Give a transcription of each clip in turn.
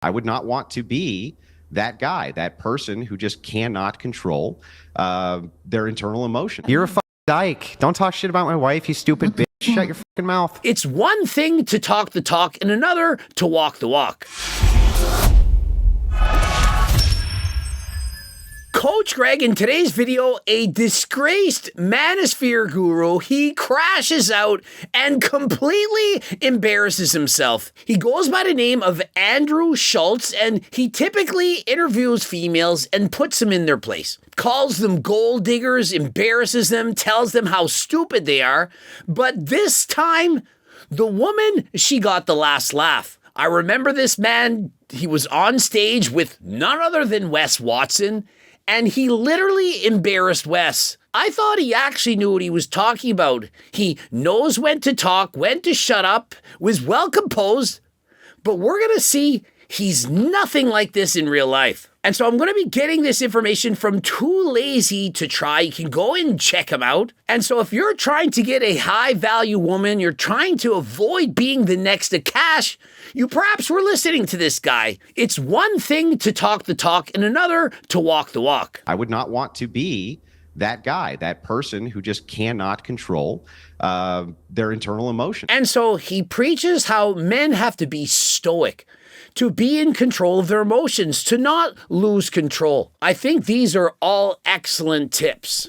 I would not want to be that guy, that person who just cannot control their internal emotion. You're a fucking dyke. Don't talk shit about my wife, you stupid bitch. Shut your fucking mouth. It's one thing to talk the talk and another to walk the walk. Coach Greg, in today's video, a disgraced Manosphere guru, he crashes out and completely embarrasses himself. He goes by the name of Andrew Schulz, and he typically interviews females and puts them in their place. Calls them gold diggers, embarrasses them, tells them how stupid they are. But this time, the woman, she got the last laugh. I remember this man, he was on stage with none other than Wes Watson, and he literally embarrassed Wes. I thought he actually knew what he was talking about. He knows when to talk, when to shut up, was well composed, but we're going to see he's nothing like this in real life. And so I'm going to be getting this information from Too Lazy to Try. You can go and check him out. And so if you're trying to get a high-value woman, you're trying to avoid being the next to cash, you perhaps were listening to this guy. It's one thing to talk the talk and another to walk the walk. I would not want to be that guy, that person who just cannot control their internal emotion. And so he preaches how men have to be stoic, to be in control of their emotions, to not lose control. I think these are all excellent tips.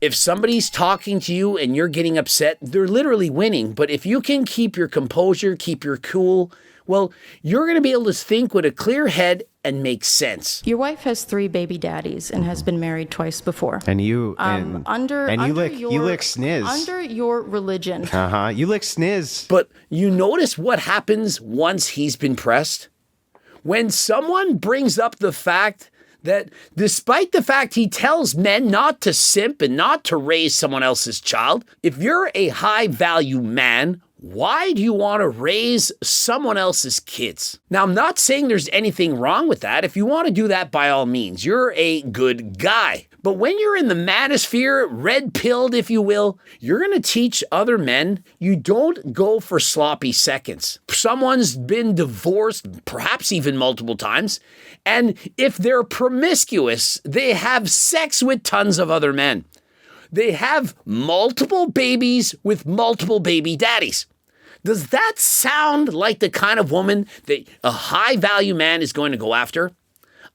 If somebody's talking to you and you're getting upset, they're literally winning. But if you can keep your composure, keep your cool, well, you're going to be able to think with a clear head and make sense. Your wife has 3 baby daddies and has been married twice before. And you lick sniz. Under your religion. You lick sniz. But you notice what happens once he's been pressed? When someone brings up the fact that despite the fact he tells men not to simp and not to raise someone else's child, if you're a high-value man, why do you want to raise someone else's kids? Now, I'm not saying there's anything wrong with that. If you want to do that, by all means, you're a good guy. But when you're in the manosphere, red-pilled, if you will, you're going to teach other men you don't go for sloppy seconds. Someone's been divorced, perhaps even multiple times, and if they're promiscuous, they have sex with tons of other men. They have multiple babies with multiple baby daddies. Does that sound like the kind of woman that a high-value man is going to go after?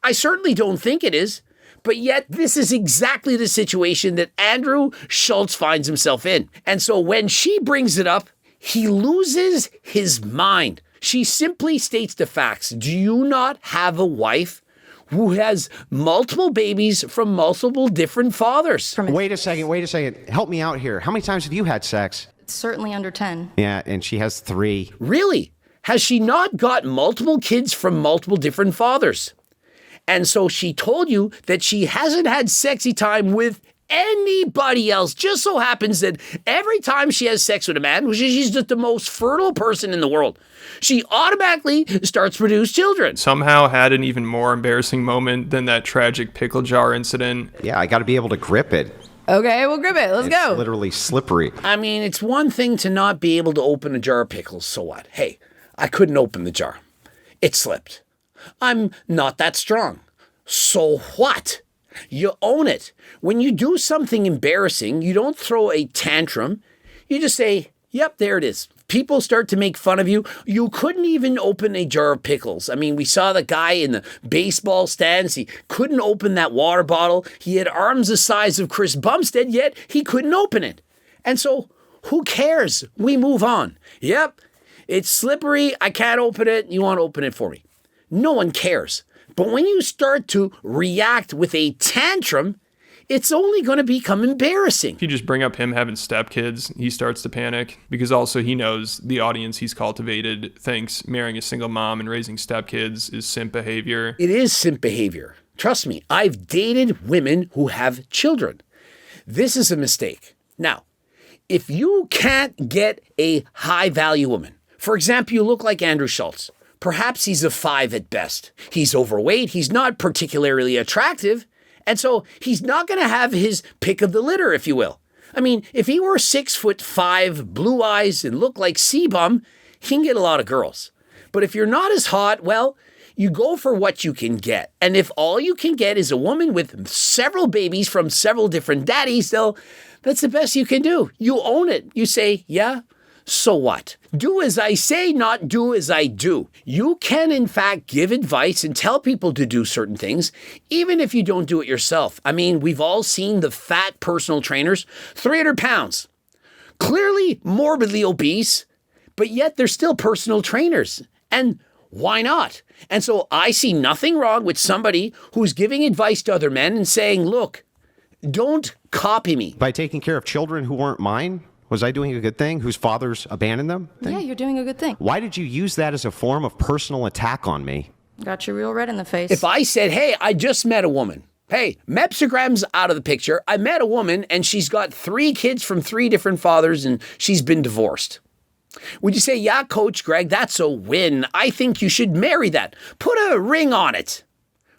I certainly don't think it is. But yet, this is exactly the situation that Andrew Schulz finds himself in. And so when she brings it up, he loses his mind. She simply states the facts. Do you not have a wife who has multiple babies from multiple different fathers? Wait a second. Help me out here. How many times have you had sex? Certainly under 10. Yeah, and she has 3. Really? Has she not got multiple kids from multiple different fathers? And so she told you that she hasn't had sexy time with anybody else. Just so happens that every time she has sex with a man, she's just the most fertile person in the world, she automatically starts to produce children. Somehow had an even more embarrassing moment than that tragic pickle jar incident. Yeah, I got to be able to grip it. Okay, we'll grip it. Let's go. It's literally slippery. I mean, it's one thing to not be able to open a jar of pickles. So what? Hey, I couldn't open the jar. It slipped. I'm not that strong. So what? You own it. When you do something embarrassing, you don't throw a tantrum. You just say, yep, there it is. People start to make fun of you. You couldn't even open a jar of pickles. I mean, we saw the guy in the baseball stands. He couldn't open that water bottle. He had arms the size of Chris Bumstead, yet he couldn't open it. And so, who cares? We move on. Yep, it's slippery. I can't open it. You want to open it for me? No one cares. But when you start to react with a tantrum, it's only going to become embarrassing. If you just bring up him having stepkids, he starts to panic because also he knows the audience he's cultivated thinks marrying a single mom and raising stepkids is simp behavior. It is simp behavior. Trust me, I've dated women who have children. This is a mistake. Now, if you can't get a high-value woman, for example, you look like Andrew Schulz. Perhaps he's a 5 at best. He's overweight. He's not particularly attractive. And so he's not going to have his pick of the litter, if you will. I mean, if he were 6'5", blue eyes, and looked like Sebum, he can get a lot of girls. But if you're not as hot, well, You go for what you can get. And if all you can get is a woman with several babies from several different daddies, that's the best you can do. You own it. You say, yeah, so what? Do as I say, not do as I do. You can, in fact, give advice and tell people to do certain things, even if you don't do it yourself. I mean, we've all seen the fat personal trainers, 300 pounds, clearly morbidly obese, but yet they're still personal trainers. And why not? And so I see nothing wrong with somebody who's giving advice to other men and saying, look, don't copy me. By taking care of children who weren't mine? Was I doing a good thing? Whose fathers abandoned them? Yeah, you're doing a good thing. Why did you use that as a form of personal attack on me? Got you real red in the face. If I said, hey, I just met a woman. Hey, Mepsogram's out of the picture. I met a woman and she's got 3 kids from 3 different fathers and she's been divorced. Would you say, yeah, Coach Greg, that's a win. I think you should marry that. Put a ring on it.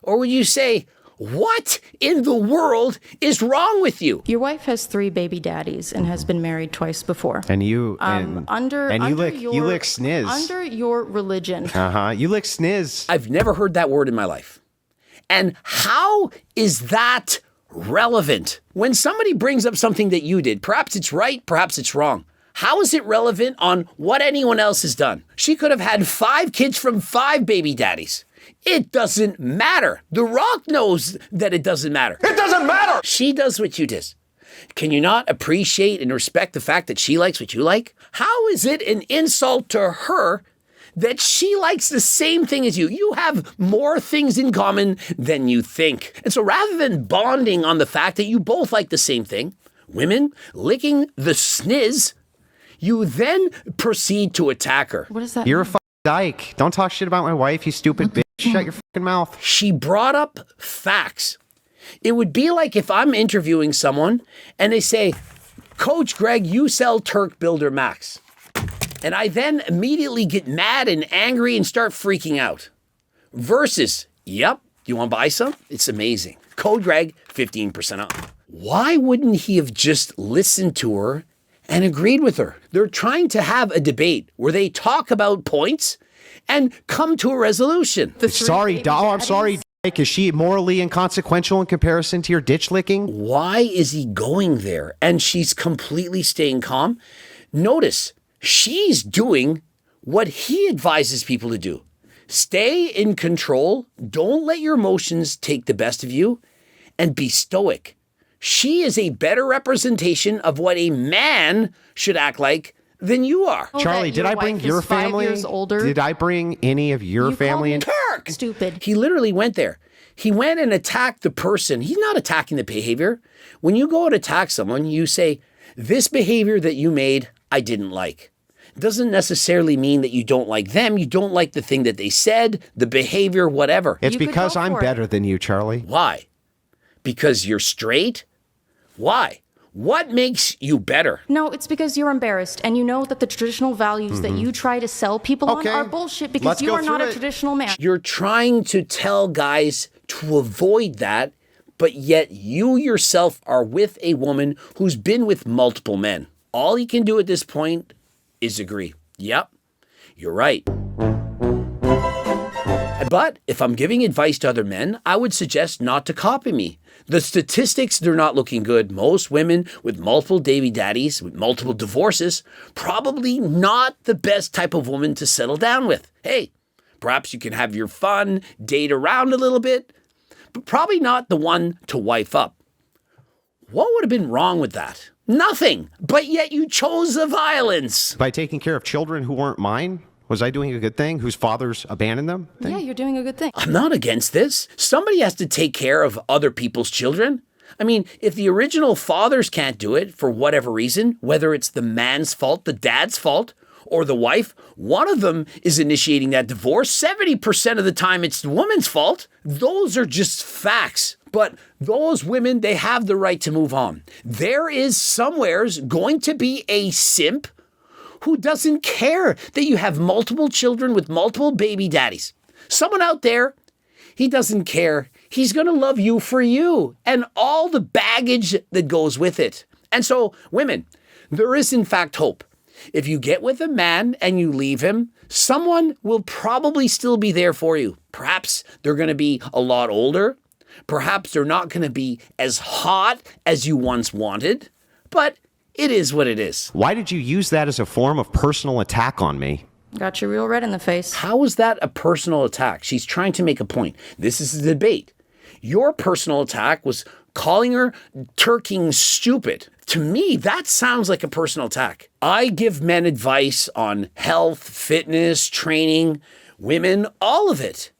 Or would you say, what in the world is wrong with you? Your wife has 3 baby daddies and has been married twice before. And you you lick sniz. Under your religion. You lick sniz. I've never heard that word in my life. And how is that relevant? When somebody brings up something that you did, perhaps it's right, perhaps it's wrong. How is it relevant on what anyone else has done? She could have had 5 kids from 5 baby daddies. It doesn't matter. The Rock knows that it doesn't matter. It doesn't matter! She does what you did. Can you not appreciate and respect the fact that she likes what you like? How is it an insult to her that she likes the same thing as you? You have more things in common than you think. And so rather than bonding on the fact that you both like the same thing, women licking the sniz, you then proceed to attack her. What does that You're a mean? dyke. Don't talk shit about my wife, you stupid bitch. Shut your fucking mouth. She brought up facts. It would be like if I'm interviewing someone and they say, Coach Greg, you sell Turk Builder Max. And I then immediately get mad and angry and start freaking out. Versus, yep, you want to buy some? It's amazing. Code Greg, 15% off. Why wouldn't he have just listened to her and agreed with her? They're trying to have a debate where they talk about points and come to a resolution. Sorry, I'm sorry, dyke. Is she morally inconsequential in comparison to your ditch licking? Why is he going there? And she's completely staying calm. Notice, she's doing what he advises people to do. Stay in control. Don't let your emotions take the best of you and be stoic. She is a better representation of what a man should act like than you are. Charlie, did I bring your family? 5 years older. Did I bring any of your family in? Turk! Stupid. He literally went there. He went and attacked the person. He's not attacking the behavior. When you go and attack someone, you say, this behavior that you made, I didn't like. It doesn't necessarily mean that you don't like them. You don't like the thing that they said, the behavior, whatever. It's You could because go I'm for it. better than you, Charlie. Why? Because you're straight? Why? What makes you better? No, it's because you're embarrassed and you know that the traditional values that you try to sell people Okay. on are bullshit because Let's you go are not through a it. traditional man. You're trying to tell guys to avoid that, but yet you yourself are with a woman who's been with multiple men. All you can do at this point is agree. Yep, you're right. But if I'm giving advice to other men, I would suggest not to copy me. The statistics, they're not looking good. Most women with multiple baby daddies, with multiple divorces, probably not the best type of woman to settle down with. Hey, perhaps you can have your fun, date around a little bit, but probably not the one to wife up. What would have been wrong with that? Nothing, but yet you chose the violence. By taking care of children who weren't mine? Was I doing a good thing? Whose fathers abandoned them? Yeah, you're doing a good thing. I'm not against this. Somebody has to take care of other people's children. I mean, if the original fathers can't do it for whatever reason, whether it's the man's fault, the dad's fault, or the wife, one of them is initiating that divorce. 70% of the time it's the woman's fault. Those are just facts. But those women, they have the right to move on. There is somewheres going to be a simp who doesn't care that you have multiple children with multiple baby daddies. Someone out there, he doesn't care. He's going to love you for you and all the baggage that goes with it. And so, women, there is in fact hope. If you get with a man and you leave him, someone will probably still be there for you. Perhaps they're going to be a lot older. Perhaps they're not going to be as hot as you once wanted, but it is what it is. Why did you use that as a form of personal attack on me? Got you real red in the face. How is that a personal attack? She's trying to make a point. This is a debate. Your personal attack was calling her turking stupid. To me, that sounds like a personal attack. I give men advice on health, fitness, training, women, all of it.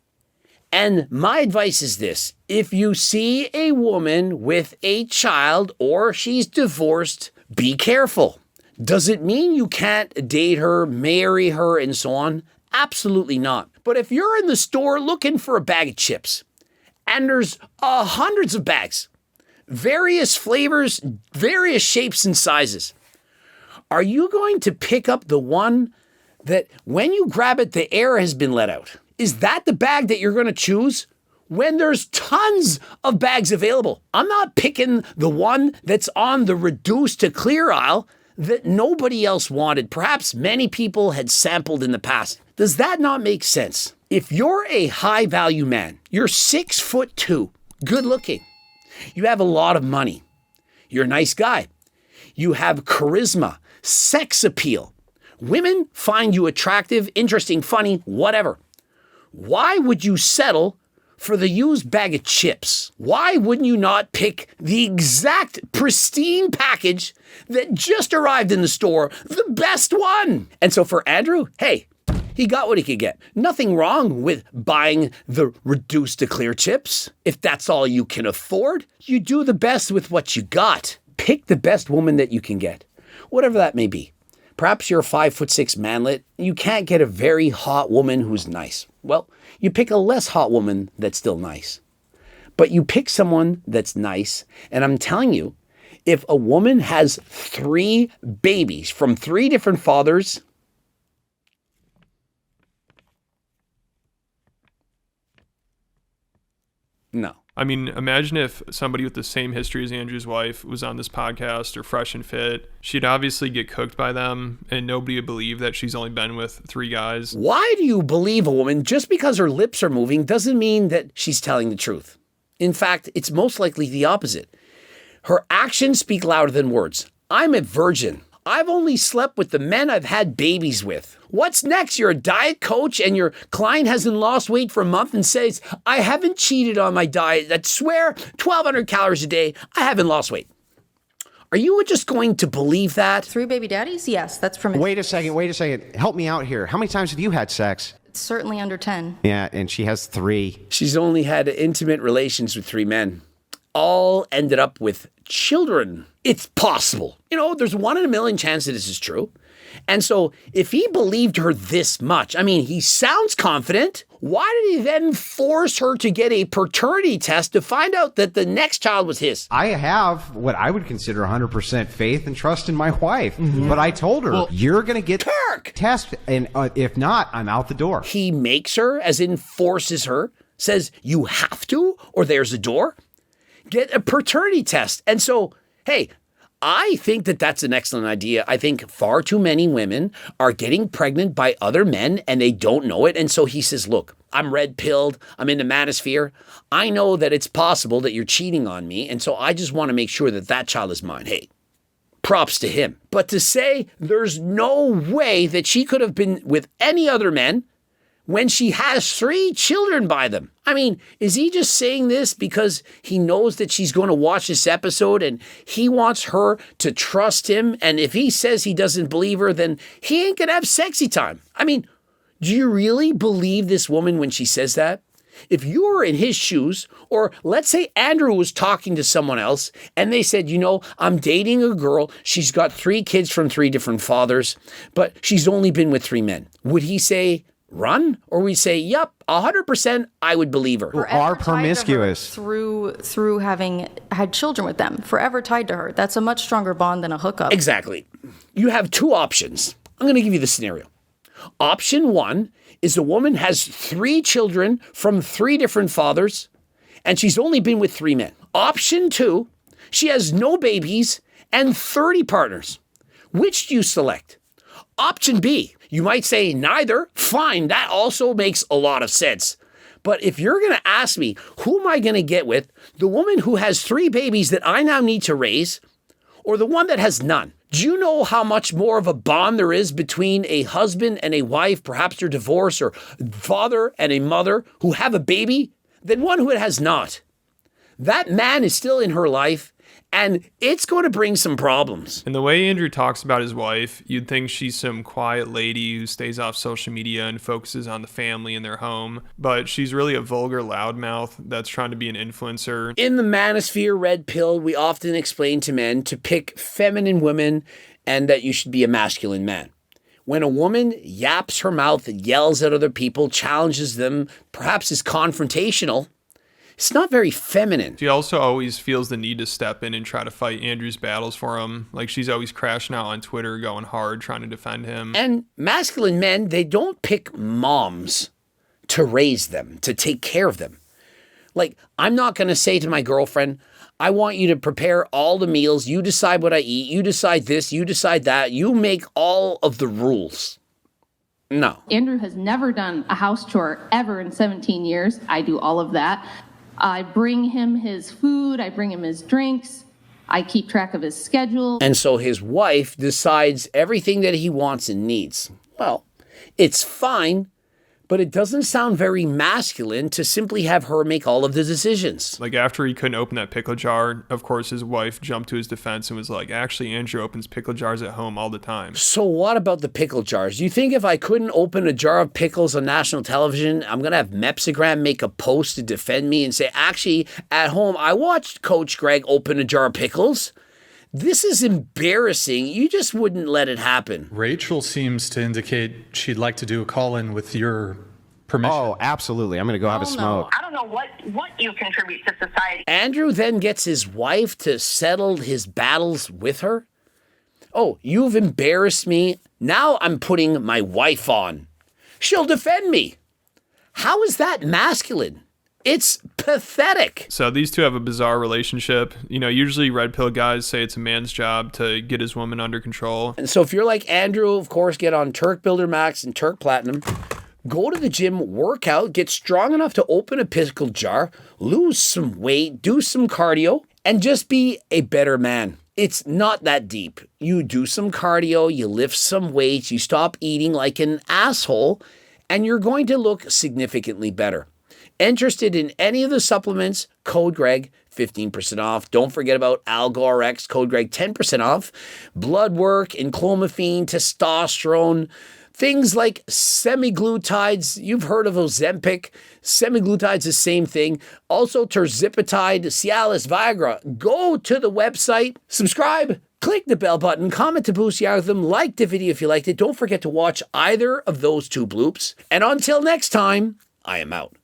And my advice is this. If you see a woman with a child or she's divorced, be careful. Does it mean you can't date her, marry her, and so on? Absolutely not. But if you're in the store looking for a bag of chips, and there's hundreds of bags, various flavors, various shapes and sizes, are you going to pick up the one that when you grab it, the air has been let out? Is that the bag that you're going to choose when there's tons of bags available? I'm not picking the one that's on the reduced to clear aisle that nobody else wanted. Perhaps many people had sampled in the past. Does that not make sense? If you're a high value man, you're 6'2", good looking, you have a lot of money, you're a nice guy, you have charisma, sex appeal, women find you attractive, interesting, funny, whatever. Why would you settle for the used bag of chips? Why wouldn't you not pick the exact pristine package that just arrived in the store, the best one? And so for Andrew, hey, he got what he could get. Nothing wrong with buying the reduced to clear chips. If that's all you can afford, you do the best with what you got. Pick the best woman that you can get, whatever that may be. Perhaps you're a 5'6" manlet. You can't get a very hot woman who's nice. Well, you pick a less hot woman that's still nice. But you pick someone that's nice. And I'm telling you, if a woman has 3 babies from 3 different fathers, no. I mean, imagine if somebody with the same history as Andrew's wife was on this podcast or Fresh and Fit. She'd obviously get cooked by them, and nobody would believe that she's only been with 3 guys. Why do you believe a woman just because her lips are moving doesn't mean that she's telling the truth? In fact, it's most likely the opposite. Her actions speak louder than words. I'm a virgin. I've only slept with the men I've had babies with. What's next? You're a diet coach and your client hasn't lost weight for a month and says, I haven't cheated on my diet. I swear 1,200 calories a day. I haven't lost weight. Are you just going to believe that? 3 baby daddies? Yes, that's from. Wait a second. Help me out here. How many times have you had sex? It's certainly under 10. Yeah, and she has 3. She's only had intimate relations with 3 men. All ended up with children. It's possible. You know, there's 1 in a million chance that this is true. And so if he believed her this much, I mean, he sounds confident. Why did he then force her to get a paternity test to find out that the next child was his? I have what I would consider 100% faith and trust in my wife. Mm-hmm. But I told her, you're going to get Kirk! test. And if not, I'm out the door. He makes her, as in forces her, says you have to, or there's a door. Get a paternity test. And so, hey, I think that that's an excellent idea. I think far too many women are getting pregnant by other men and they don't know it. And so he says, look, I'm red-pilled. I'm in the Manosphere. I know that it's possible that you're cheating on me. And so I just want to make sure that that child is mine. Hey, props to him. But to say there's no way that she could have been with any other men when she has 3 children by them. I mean, is he just saying this because he knows that she's going to watch this episode and he wants her to trust him? And if he says he doesn't believe her, then he ain't going to have sexy time. I mean, do you really believe this woman when she says that? If you were in his shoes, or let's say Andrew was talking to someone else and they said, you know, I'm dating a girl. She's got 3 kids from 3 different fathers, but she's only been with 3 men. Would he say, run? Or we say, yep, 100% I would believe her. Are promiscuous. Through having had children with them, forever tied to her. That's a much stronger bond than a hookup. Exactly. You have 2 options. I'm going to give you the scenario. Option 1 is a woman has 3 children from 3 different fathers, and she's only been with 3 men. Option 2, she has no babies and 30 partners. Which do you select? Option B, You might say neither. Fine, that also makes a lot of sense. But if you're going to ask me, who am I going to get with? The woman who has 3 babies that I now need to raise, or the one that has none? Do you know how much more of a bond there is between a husband and a wife, perhaps they're divorced, or father and a mother who have a baby, than one who has not? That man is still in her life, and it's going to bring some problems. And the way Andrew talks about his wife, you'd think she's some quiet lady who stays off social media and focuses on the family and their home. But she's really a vulgar loudmouth that's trying to be an influencer. In the Manosphere Red Pill, we often explain to men to pick feminine women and that you should be a masculine man. When a woman yaps her mouth and yells at other people, challenges them, perhaps is confrontational, it's not very feminine. She also always feels the need to step in and try to fight Andrew's battles for him. Like she's always crashing out on Twitter, going hard, trying to defend him. And masculine men, they don't pick moms to raise them, to take care of them. Like, I'm not going to say to my girlfriend, I want you to prepare all the meals. You decide what I eat. You decide this. You decide that. You make all of the rules. No. Andrew has never done a house chore ever in 17 years. I do all of that. I bring him his food. I bring him his drinks. I keep track of his schedule. And so his wife decides everything that he wants and needs. Well, it's fine, but it doesn't sound very masculine to simply have her make all of the decisions. Like after he couldn't open that pickle jar, of course his wife jumped to his defense and was like, actually Andrew opens pickle jars at home all the time. So what about the pickle jars? Do you think if I couldn't open a jar of pickles on national television, I'm going to have Mepsigram make a post to defend me and say, actually, at home, I watched Coach Greg open a jar of pickles? This is embarrassing. You just wouldn't let it happen. Rachel seems to indicate she'd like to do a call-in with your permission. Oh, absolutely. I'm going to go have a smoke. I don't know what you contribute to society. Andrew then gets his wife to settle his battles with her. Oh, you've embarrassed me. Now I'm putting my wife on. She'll defend me. How is that masculine? It's pathetic. So these two have a bizarre relationship. You know, usually red pill guys say it's a man's job to get his woman under control. And so if you're like Andrew, of course, get on Turk Builder Max and Turk Platinum. Go to the gym, work out, get strong enough to open a pickle jar, lose some weight, do some cardio, and just be a better man. It's not that deep. You do some cardio, you lift some weights, you stop eating like an asshole, and you're going to look significantly better. Interested in any of the supplements, code Greg, 15% off. Don't forget about AlgoRx, code Greg, 10% off. Blood work, enclomiphene, testosterone, things like semaglutides. You've heard of Ozempic. Semaglutide's the same thing. Also terzipatide, Cialis, Viagra. Go to the website, subscribe, click the bell button, comment to boost the algorithm, like the video if you liked it. Don't forget to watch either of those 2 bloops. And until next time, I am out.